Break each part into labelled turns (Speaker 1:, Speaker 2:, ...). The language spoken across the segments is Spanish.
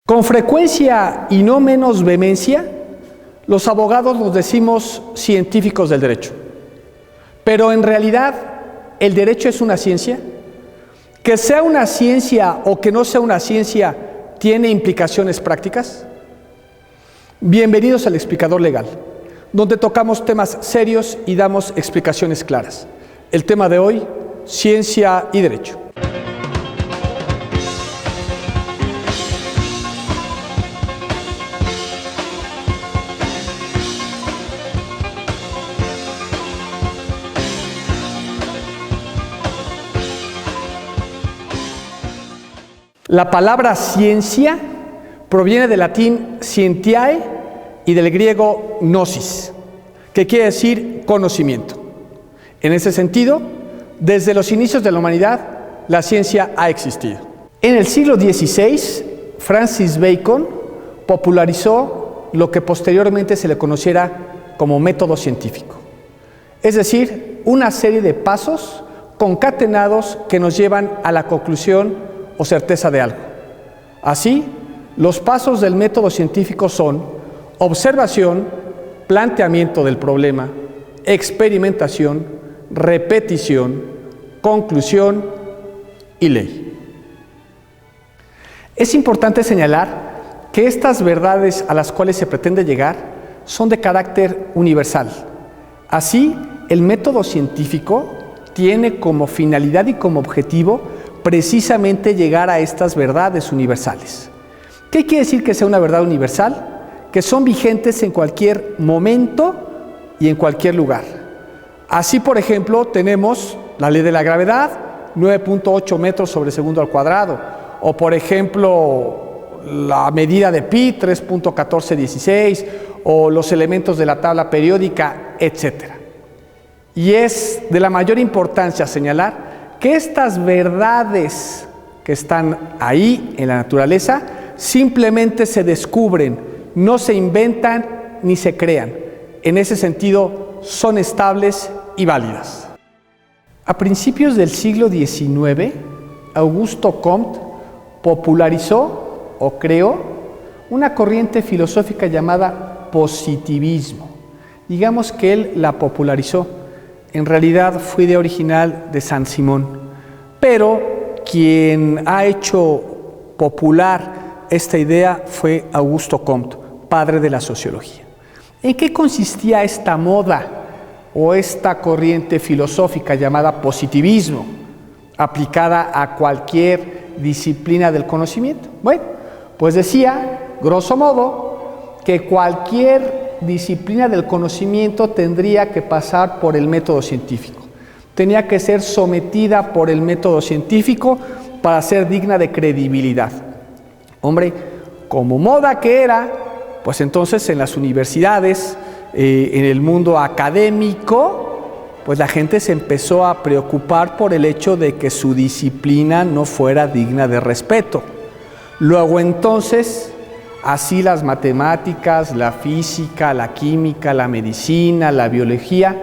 Speaker 1: Con frecuencia y no menos vehemencia, los abogados nos decimos científicos del derecho. Pero en realidad, ¿el derecho es una ciencia? Que sea una ciencia o que no sea una ciencia, ¿tiene implicaciones prácticas? Bienvenidos al Explicador Legal, donde tocamos temas serios y damos explicaciones claras. El tema de hoy, ciencia y derecho. La palabra ciencia proviene del latín scientiae y del griego gnosis, que quiere decir conocimiento. En ese sentido, desde los inicios de la humanidad, la ciencia ha existido. En el siglo XVI, Francis Bacon popularizó lo que posteriormente se le conociera como método científico, es decir, una serie de pasos concatenados que nos llevan a la conclusión o certeza de algo. Así, los pasos del método científico son observación, planteamiento del problema, experimentación, repetición, conclusión y ley. Es importante señalar que estas verdades a las cuales se pretende llegar son de carácter universal. Así, el método científico tiene como finalidad y como objetivo precisamente llegar a estas verdades universales. ¿Qué quiere decir que sea una verdad universal? Que son vigentes en cualquier momento y en cualquier lugar. Así, por ejemplo, tenemos la ley de la gravedad, 9.8 metros sobre segundo al cuadrado, o por ejemplo, la medida de pi, 3.1416, o los elementos de la tabla periódica, etc. Y es de la mayor importancia señalar que estas verdades que están ahí en la naturaleza simplemente se descubren, no se inventan ni se crean. En ese sentido, son estables y válidas. A principios del siglo XIX, Augusto Comte popularizó o creó una corriente filosófica llamada positivismo. Digamos que él la popularizó. En realidad fue idea original de Saint-Simon, pero quien ha hecho popular esta idea fue Augusto Comte, padre de la sociología. ¿En qué consistía esta moda o esta corriente filosófica llamada positivismo, aplicada a cualquier disciplina del conocimiento? Bueno, pues decía, grosso modo, que cualquier disciplina del conocimiento tendría que pasar por el método científico. Tenía que ser sometida por el método científico para ser digna de credibilidad. Hombre, como moda que era, pues entonces en las universidades, en el mundo académico, pues la gente se empezó a preocupar por el hecho de que su disciplina no fuera digna de respeto. Luego entonces, así las matemáticas, la física, la química, la medicina, la biología,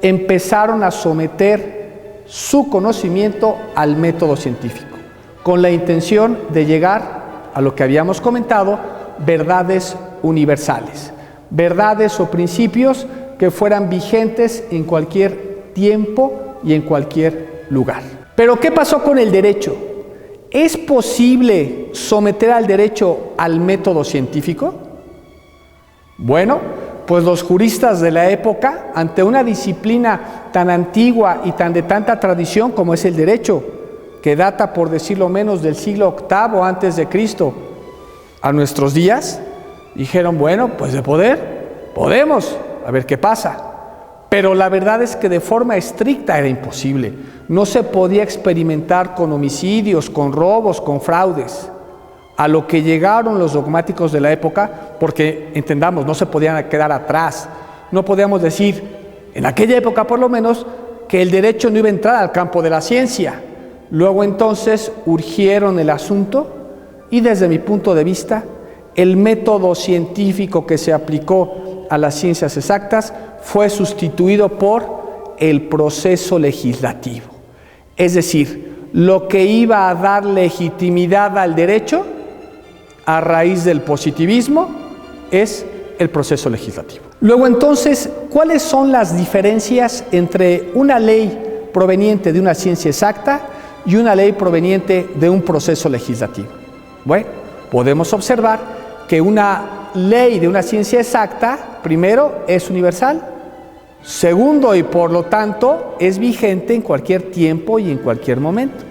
Speaker 1: empezaron a someter su conocimiento al método científico, con la intención de llegar a lo que habíamos comentado, verdades universales, verdades o principios que fueran vigentes en cualquier tiempo y en cualquier lugar. Pero ¿qué pasó con el derecho? ¿Es posible someter al derecho al método científico? Bueno, pues los juristas de la época, ante una disciplina tan antigua y tan de tanta tradición como es el derecho, que data, por decirlo menos, del siglo VIII antes de Cristo a nuestros días, dijeron, bueno, pues de poder, podemos, a ver qué pasa. Pero la verdad es que de forma estricta era imposible. No se podía experimentar con homicidios, con robos, con fraudes. A lo que llegaron los dogmáticos de la época, porque entendamos, no se podían quedar atrás. No podíamos decir, en aquella época por lo menos, que el derecho no iba a entrar al campo de la ciencia. Luego entonces urgieron el asunto y desde mi punto de vista, el método científico que se aplicó a las ciencias exactas fue sustituido por el proceso legislativo. Es decir, lo que iba a dar legitimidad al derecho a raíz del positivismo es el proceso legislativo. Luego entonces, ¿cuáles son las diferencias entre una ley proveniente de una ciencia exacta y una ley proveniente de un proceso legislativo? Bueno, podemos observar que una ley de una ciencia exacta, primero, es universal, segundo, y por lo tanto, es vigente en cualquier tiempo y en cualquier momento.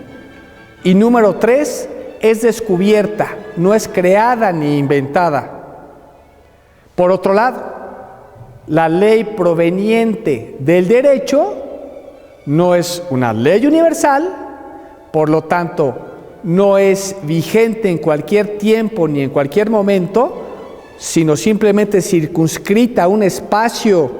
Speaker 1: Y número 3, es descubierta, no es creada ni inventada. Por otro lado, la ley proveniente del derecho no es una ley universal, por lo tanto, no es vigente en cualquier tiempo ni en cualquier momento, sino simplemente circunscrita a un espacio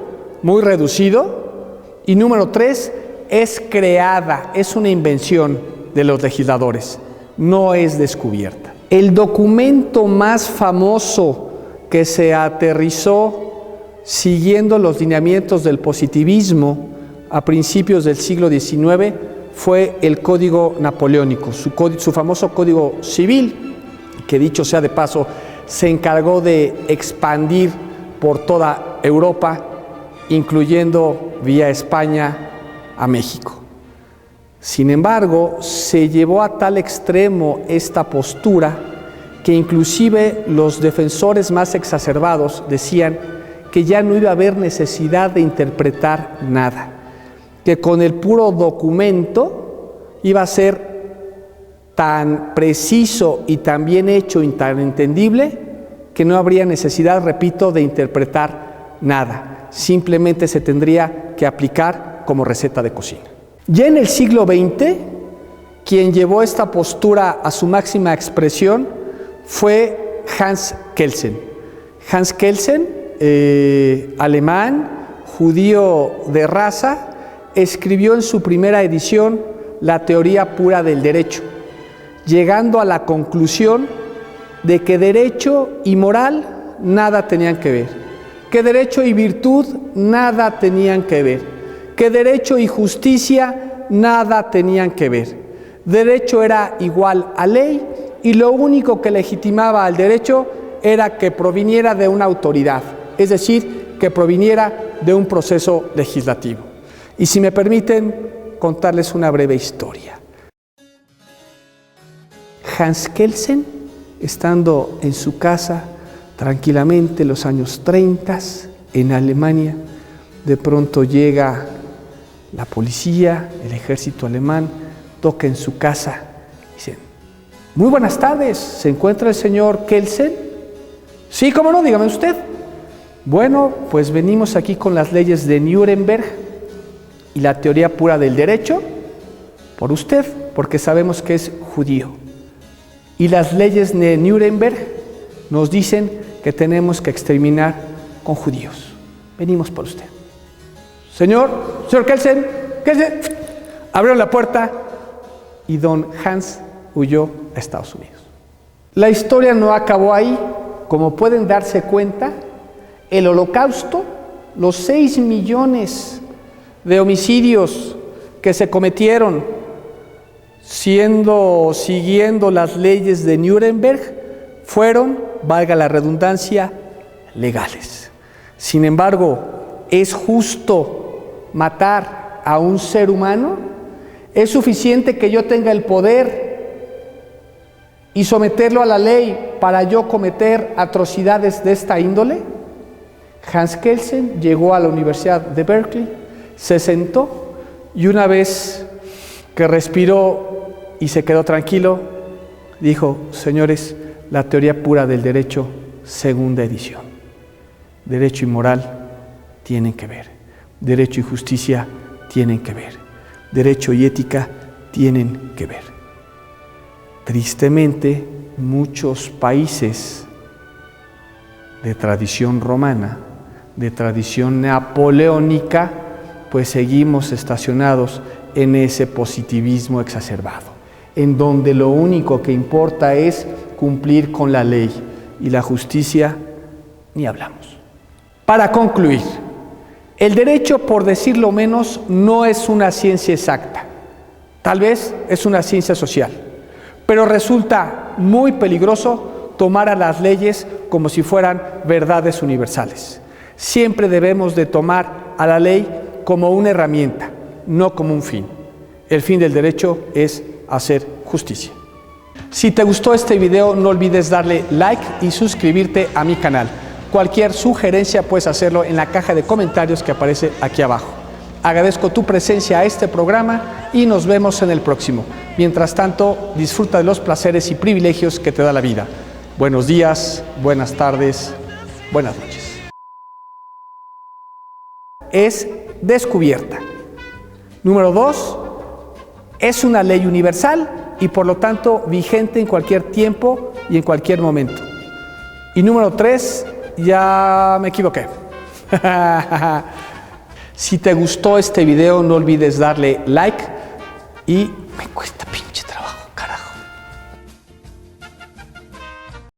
Speaker 1: muy reducido. Y número 3, es creada, es una invención de los legisladores, no es descubierta. El documento más famoso que se aterrizó siguiendo los lineamientos del positivismo a principios del siglo XIX fue el Código Napoleónico, su famoso Código Civil, que dicho sea de paso, se encargó de expandir por toda Europa, incluyendo vía España a México. Sin embargo, se llevó a tal extremo esta postura que inclusive los defensores más exacerbados decían que ya no iba a haber necesidad de interpretar nada, que con el puro documento iba a ser tan preciso y tan bien hecho y tan entendible que no habría necesidad, repito, de interpretar nada. Simplemente se tendría que aplicar como receta de cocina. Ya en el siglo XX, quien llevó esta postura a su máxima expresión fue Hans Kelsen. Hans Kelsen, alemán, judío de raza, escribió en su primera edición la teoría pura del derecho, llegando a la conclusión de que derecho y moral nada tenían que ver, que derecho y virtud nada tenían que ver, que derecho y justicia nada tenían que ver. Derecho era igual a ley y lo único que legitimaba al derecho era que proviniera de una autoridad, es decir, que proviniera de un proceso legislativo. Y si me permiten contarles una breve historia. Hans Kelsen, estando en su casa tranquilamente en los años 30 en Alemania, de pronto llega la policía, el ejército alemán, toca en su casa, dicen: muy buenas tardes, ¿se encuentra el señor Kelsen? Sí, cómo no, dígame usted. Bueno, pues venimos aquí con las leyes de Nuremberg y la teoría pura del derecho por usted, porque sabemos que es judío. Y las leyes de Nuremberg nos dicen que tenemos que exterminar con judíos. Venimos por usted. Señor Kelsen, abrió la puerta y don Hans huyó a Estados Unidos. La historia no acabó ahí. Como pueden darse cuenta, el Holocausto, los 6 millones de homicidios que se cometieron siguiendo las leyes de Nuremberg, fueron, valga la redundancia, legales. Sin embargo, ¿es justo matar a un ser humano? ¿Es suficiente que yo tenga el poder y someterlo a la ley para yo cometer atrocidades de esta índole? Hans Kelsen llegó a la Universidad de Berkeley, se sentó y una vez que respiró y se quedó tranquilo, dijo: señores, la teoría pura del derecho, segunda edición. Derecho y moral tienen que ver. Derecho y justicia tienen que ver. Derecho y ética tienen que ver. Tristemente, muchos países de tradición romana, de tradición napoleónica, pues seguimos estacionados en ese positivismo exacerbado, en donde lo único que importa es cumplir con la ley y la justicia ni hablamos. Para concluir, el derecho, por decirlo menos, no es una ciencia exacta. Tal vez es una ciencia social, pero resulta muy peligroso tomar a las leyes como si fueran verdades universales. Siempre debemos de tomar a la ley como una herramienta, no como un fin. El fin del derecho es hacer justicia. Si te gustó este video, no olvides darle like y suscribirte a mi canal. Cualquier sugerencia puedes hacerlo en la caja de comentarios que aparece aquí abajo. Agradezco tu presencia a este programa y nos vemos en el próximo. Mientras tanto, disfruta de los placeres y privilegios que te da la vida. Buenos días, buenas tardes, buenas noches. Es descubierta. Número 2, es una ley universal y por lo tanto vigente en cualquier tiempo y en cualquier momento. Y número 3, ya me equivoqué. Si te gustó este video, no olvides darle like y me cuesta.